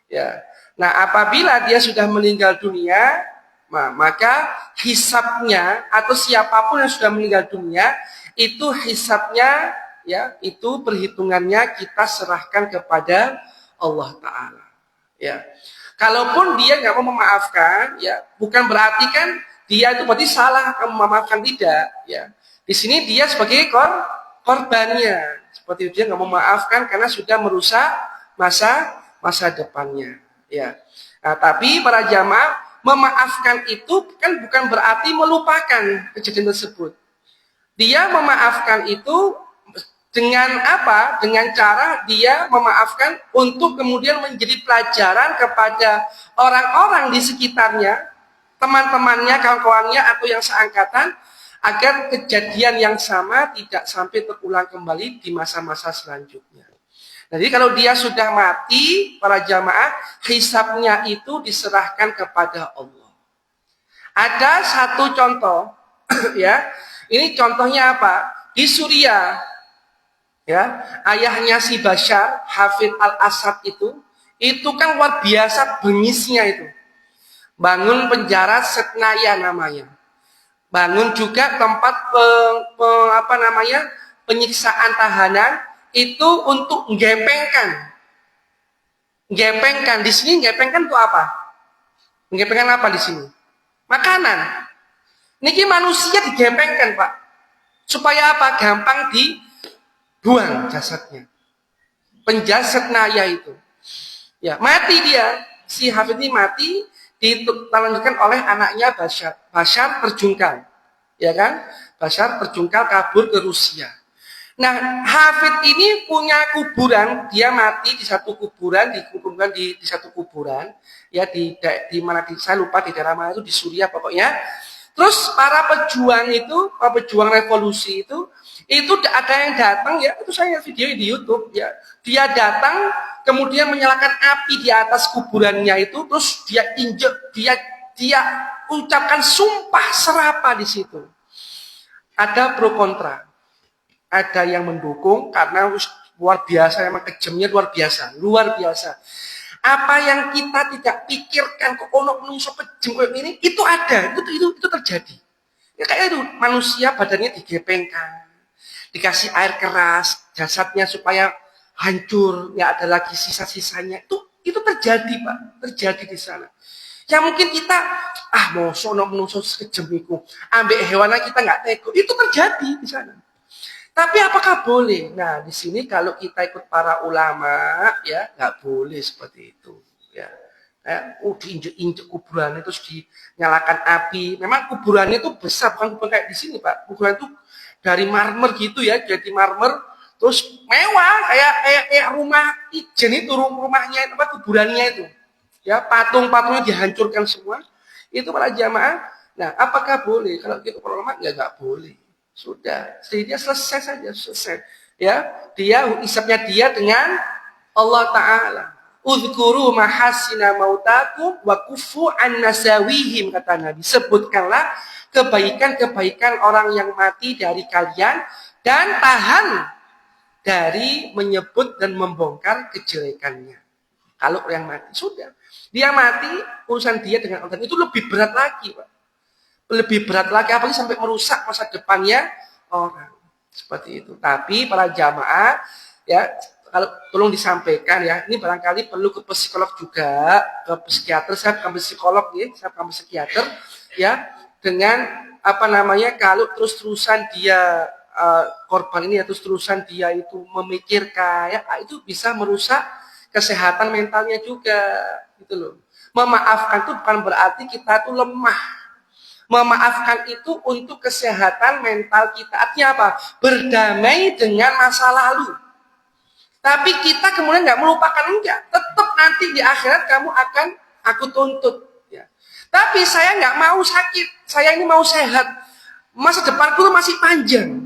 Ya. Nah, apabila dia sudah meninggal dunia, maka hisabnya atau siapapun yang sudah meninggal dunia itu hisabnya ya, itu perhitungannya kita serahkan kepada Allah Ta'ala. Ya, kalaupun dia nggak mau memaafkan, ya bukan berarti kan dia itu berarti salah memaafkan, tidak. Ya, di sini dia sebagai korbannya, seperti dia nggak mau memaafkan karena sudah merusak masa depannya. Ya, nah, tapi para jamaah memaafkan itu kan bukan berarti melupakan kejadian tersebut. Dia memaafkan itu dengan apa? Dengan cara dia memaafkan untuk kemudian menjadi pelajaran kepada orang-orang di sekitarnya, teman-temannya, kawan-kawannya, atau yang seangkatan, agar kejadian yang sama tidak sampai terulang kembali di masa-masa selanjutnya. Jadi kalau dia sudah mati, para jamaah, hisabnya itu diserahkan kepada Allah. Ada satu contoh, ya. Ini contohnya apa? Di Suriah, ya, ayahnya si Bashar, Hafid al-Assad itu kan luar biasa bengisnya itu. Bangun penjara Setnaya namanya. Bangun juga tempat penyiksaan tahanan itu untuk menggepengkan. Gepengkan di sini, gepengkan itu apa? Menggepengkan apa di sini? Makanan. Niki manusia digepengkan, Pak. Supaya apa? Gampang dibuang jasadnya. Penjara Setnaya itu. Ya, mati dia. Si Hafid ini mati dilanjutkan oleh anaknya Bashar. Bashar terjungkal. Ya kan? Bashar terjungkal kabur ke Rusia. Nah, Hafid ini punya kuburan, dia mati di satu kuburan, dikuburkan di satu kuburan, ya di mana saya lupa di daerah mana itu, di Suriah pokoknya. Terus para pejuang revolusi itu ada yang datang, ya itu saya video di YouTube, ya dia datang kemudian menyalakan api di atas kuburannya itu, terus dia injek, dia ucapkan sumpah serapah di situ. Ada pro kontra, ada yang mendukung karena luar biasa, emang kejamnya luar biasa. Apa yang kita tidak pikirkan kok ono menungso kejem kayak ini, itu ada, itu terjadi. Ya kayak itu manusia badannya digepengkan, dikasih air keras, jasadnya supaya hancur, nggak ada lagi sisa-sisanya. Itu terjadi, Pak, terjadi di sana. Ya mungkin kita mau sono menungso sekejam iku, ambek hewan kita nggak tega, itu terjadi di sana. Tapi apakah boleh? Nah, di sini kalau kita ikut para ulama, ya nggak boleh seperti itu. Ya, diinjek-injek kuburannya terus dinyalakan api. Memang kuburannya itu besar, bukan kuburan kayak di sini, Pak. Kuburan itu dari marmer gitu ya, jadi marmer, terus mewah kayak rumah ijen itu, rumahnya itu, kuburannya itu. Ya, patung-patungnya dihancurkan semua. Itu para jamaah. Nah, apakah boleh? Kalau kita para ulama ya nggak boleh. Sudah, dia selesai. Ya, hisabnya dia dengan Allah Ta'ala. Udhkuru mahasina mautakum wa kufu an nasawihim, kata Nabi. Sebutkanlah kebaikan-kebaikan orang yang mati dari kalian dan tahan dari menyebut dan membongkar kejelekannya. Kalau yang mati, sudah. Dia mati, urusan dia dengan Allah itu lebih berat lagi, Pak. Lebih berat lagi, apalagi sampai merusak masa depannya orang. Seperti itu. Tapi para jamaah, ya, kalau tolong disampaikan ya, ini barangkali perlu ke psikolog juga, ke psikiater. Saya bukan psikolog ya, saya bukan psikiater, ya, dengan kalau terus-terusan dia korban ini, ya, terus-terusan dia itu memikirkan, ya, itu bisa merusak kesehatan mentalnya juga, gitu loh. Memaafkan itu bukan berarti kita tuh lemah. Memaafkan itu untuk kesehatan mental kita. Artinya apa? Berdamai dengan masa lalu. Tapi kita kemudian nggak melupakan, enggak. Tetap nanti di akhirat aku tuntut. Ya. Tapi saya nggak mau sakit. Saya ini mau sehat. Masa depanku masih panjang.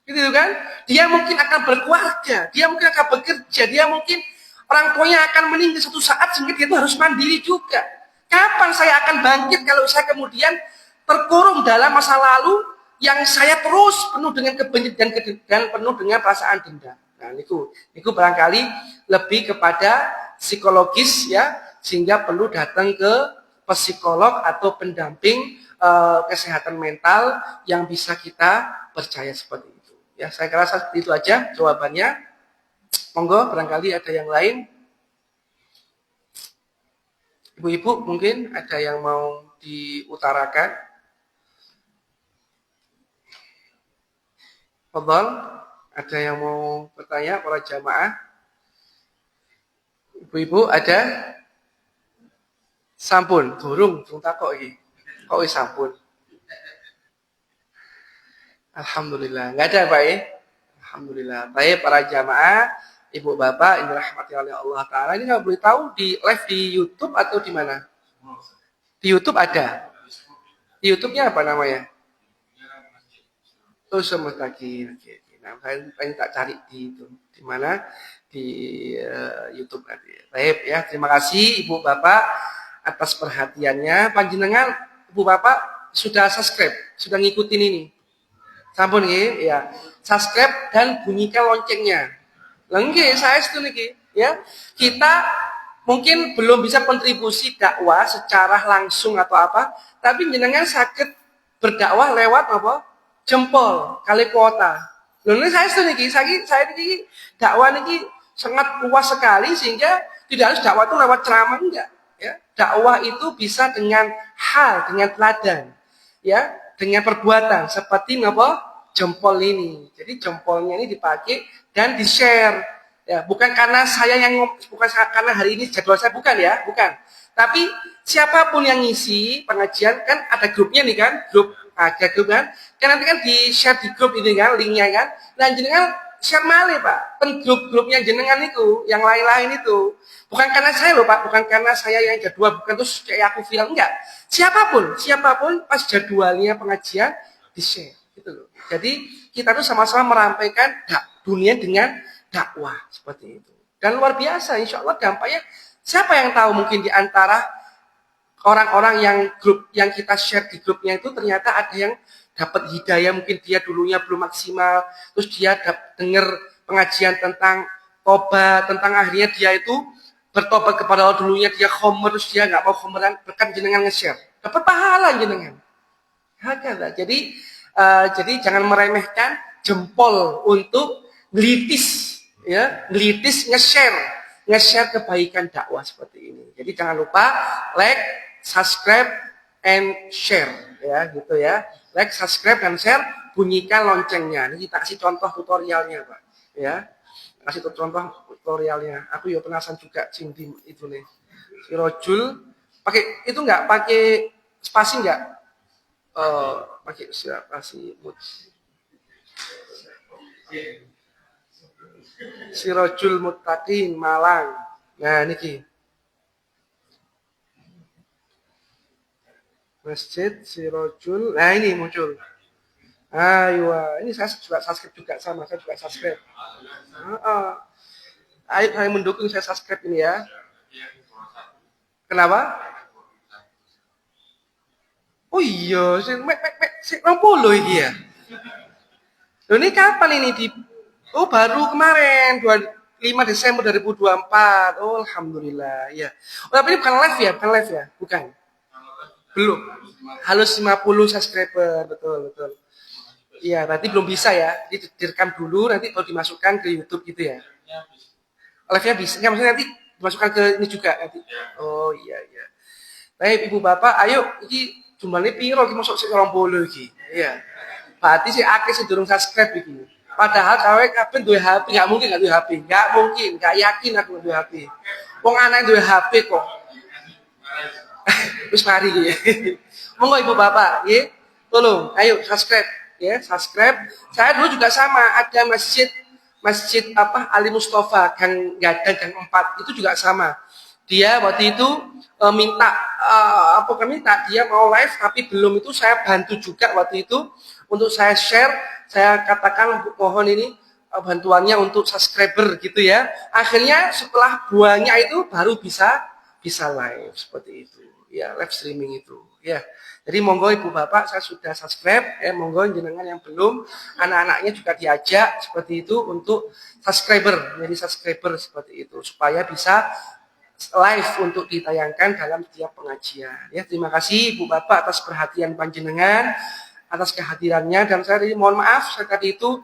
Gitu kan? Dia mungkin akan berkeluarga. Dia mungkin akan bekerja. Dia mungkin orang tuanya akan meninggal suatu saat sehingga dia itu harus mandiri juga. Kapan saya akan bangkit kalau saya kemudian terkurung dalam masa lalu yang saya terus penuh dengan kebencian dan penuh dengan perasaan dendam. Nah, itu barangkali lebih kepada psikologis ya, sehingga perlu datang ke psikolog atau pendamping kesehatan mental yang bisa kita percaya seperti itu. Ya, saya rasa seperti itu aja jawabannya. Monggo, barangkali ada yang lain. Ibu-ibu mungkin ada yang mau diutarakan. Fadhal, ada yang mau bertanya para jamaah? Ibu-ibu ada? Sampun, durung takok iki. Kok wis sampun? Alhamdulillah, enggak ada Pak ya? Alhamdulillah. Baik para jamaah, Ibu Bapak, ini rahmati oleh Allah Ta'ala. Ini kalau boleh tahu di live di YouTube atau di mana? Di YouTube ada. Di YouTube-nya apa namanya? Oh, sama lagi. Oke, oke. Nah, saya pengen tak cari di itu, di mana di YouTube nanti. Baik ya, terima kasih Ibu Bapak atas perhatiannya. Panjenengan Ibu Bapak sudah subscribe, sudah ngikutin ini. Sampun nggih, ya. Subscribe dan bunyikan loncengnya. Lah nggih, saya setuju niki, ya. Kita mungkin belum bisa kontribusi dakwah secara langsung atau apa, tapi jenengan sakit berdakwah lewat apa? Jempol kali kuota. Lho ini saya setuju niki, saya niki dakwah niki sangat luas sekali sehingga tidak harus dakwah itu lewat ceramah enggak, ya. Dakwah itu bisa dengan hal, dengan teladan, ya, dengan perbuatan seperti apa? Jempol ini. Jadi jempolnya ini dipakai dan di-share. Ya, bukan karena saya yang bukan karena hari ini jadwal saya bukan ya, bukan. Tapi siapapun yang ngisi pengajian kan ada grupnya nih kan, ada grup kan. Kan nanti kan di-share di grup ini kan, linknya kan. Nah, jenengan share malih, Pak. Pen grup-grupnya jenengan itu, yang lain-lain itu. Bukan karena saya loh, Pak, bukan karena saya yang jadwal, bukan terus kayak aku bilang enggak. Siapapun pas jadwalnya pengajian di-share gitu loh. Jadi kita tuh sama-sama merampaikan dunia dengan dakwah seperti itu. Dan luar biasa, insya Allah dampaknya. Siapa yang tahu mungkin di antara orang-orang yang grup yang kita share di grupnya itu ternyata ada yang dapat hidayah, mungkin dia dulunya belum maksimal, terus dia dengar pengajian tentang tobat, tentang akhirnya dia itu bertobat kepada Allah, dulunya dia khomer, terus dia nggak mau khomeran, berkat jenengan nge-share, dapat pahala jenengan. Hakala. Jadi jangan meremehkan jempol untuk ngelitis, ya, ngelitis nge-share kebaikan dakwah seperti ini. Jadi jangan lupa like, subscribe, and share, ya, gitu ya. Like, subscribe, dan share, bunyikan loncengnya. Ini kita kasih contoh tutorialnya, Pak, ya. Kasih contoh tutorialnya. Aku ya penasaran juga cinti itu nih. Sirojul pakai itu enggak pakai spasi enggak? Pakai spasi mut. Sirojul Muttaqin Malang. Nah, niki. Masjid Sirojul. Nah, ini muncul. Ayo, ini saya juga subscribe juga sama, saya juga subscribe. Ayo saya mendukung, saya subscribe ini ya. Kenapa? Oh iya, si 60 iki ya. Loh, ini kapan ini di Oh, baru kemarin 25 Desember 2024. Oh, alhamdulillah. Ya. Oh, tapi ini bukan live ya, bukan live ya? Bukan. Belum. Halus 50 subscriber, betul, betul. Iya, berarti belum bisa ya. Jadi direkam dulu, nanti baru dimasukkan ke YouTube gitu ya. Live-nya bisa. Enggak, maksudnya nanti dimasukkan ke ini juga nanti. Oh, iya, iya. Baik, Ibu Bapak, ayo iki jumlahnya piro iki masuk sik 20 iki. Iya. Berarti sih akeh sing durung subscribe iki. Padahal cewek kabeh duwe HP, enggak mungkin enggak duwe HP. Enggak mungkin, enggak yakin aku duwe HP. Wong anak duwe HP kok. Wis mari iki. Monggo Ibu Bapak, nggih. Tolong, ayo subscribe ya, subscribe. Saya dulu juga sama, ada masjid apa Ali Mustafa Gang Gadang Gang 4 itu juga sama. Dia waktu itu minta dia mau live tapi belum, itu saya bantu juga waktu itu untuk saya share, saya katakan mohon ini bantuannya untuk subscriber gitu ya. Akhirnya setelah banyak itu baru bisa live seperti itu. Ya, live streaming itu. Ya. Jadi monggo Ibu Bapak, saya sudah subscribe, monggo jenengan yang belum, anak-anaknya juga diajak seperti itu untuk jadi subscriber seperti itu supaya bisa live untuk ditayangkan dalam tiap pengajian. Ya, terima kasih Ibu Bapak atas perhatian panjenengan, atas kehadirannya, dan saya tadi mohon maaf saya tadi itu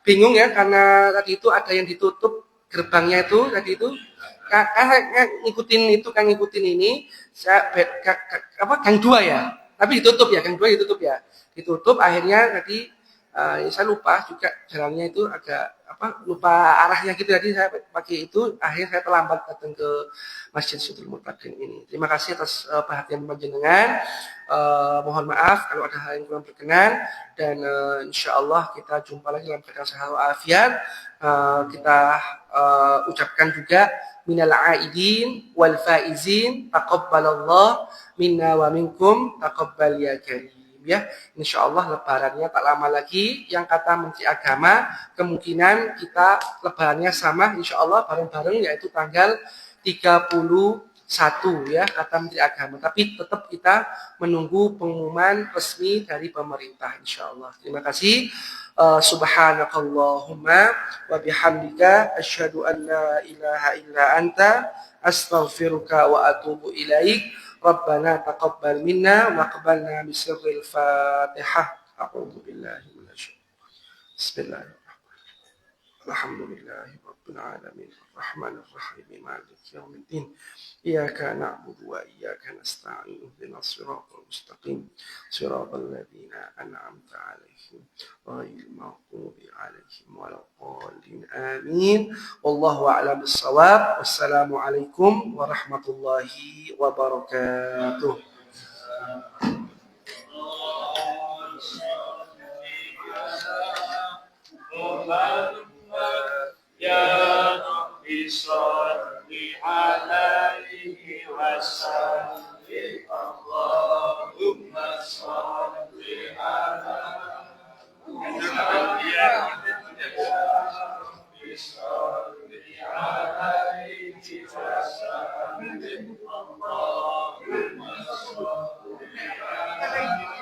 bingung ya karena tadi itu ada yang ditutup gerbangnya itu tadi itu. Ngikutin ini saya gang 2 ya, tapi ditutup ya, gang 2 ditutup akhirnya tadi saya lupa juga jalannya itu agak lupa arahnya gitu, jadi saya pakai itu, akhirnya saya terlambat datang ke Masjid Syi'tul Muttaqin ini. Terima kasih atas perhatian panjenengan. Mohon maaf kalau ada hal yang kurang berkenan, dan insya Allah kita jumpa lagi dalam keadaan sehat walafiat. Kita ucapkan juga minal aidin wal faizin, taqabbalallah minna wa minkum, taqabbal ya karim. ya. Insya Allah lebarannya tak lama lagi. Yang kata Menteri Agama, kemungkinan kita lebarannya sama insya Allah bareng-bareng, yaitu tanggal 31 ya, kata Menteri Agama. Tapi tetap kita menunggu pengumuman resmi dari pemerintah insya Allah. Terima kasih. Subhanakallahumma wa bihamdika asyhadu an la ilaha illa anta astaghfiruka wa atubu ilaik. Rabbana taqabbal minna wa qabalna bisirril Fatihah. A'udzu billahi minasyaitonir rajim. Bismillahirrahmanirrahim. Alhamdulillahi rabbil alamin. Arrahmanir rahim. Maliki yaumiddin. Iyyaka na'budu wa iyyaka nasta'in. Ihdinas siratal mustaqim. Siratal ladzina an'amta 'alaihim ghairil maghdubi 'alaihim waladdallin. Amin. Wallahu a'lam bissawab. Wassalamu alaikum warahmatullahi wabarakatuh. Ya Rabbi sholli alaihi wasallim. Allahumma sholli ala Muhammad. Ya Rabbi sholli alaihi wasallim. Allahumma sholli ala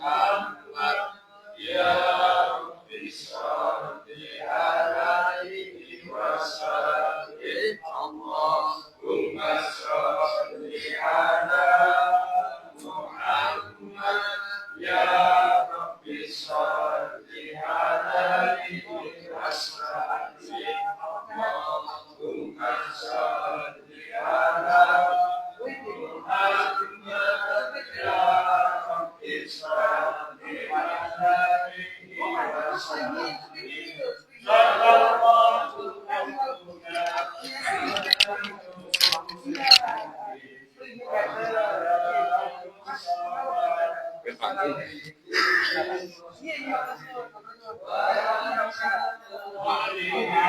Muhammad. Ya Rabbi sholli alaihi wasallim. Allahumma sholli ala Muhammad. Ya Rabbi sholli alaihi wasallim. Allahumma sholli ala Muhammad. Ya Rabbi sholli alaihi wasallim. Sallallahu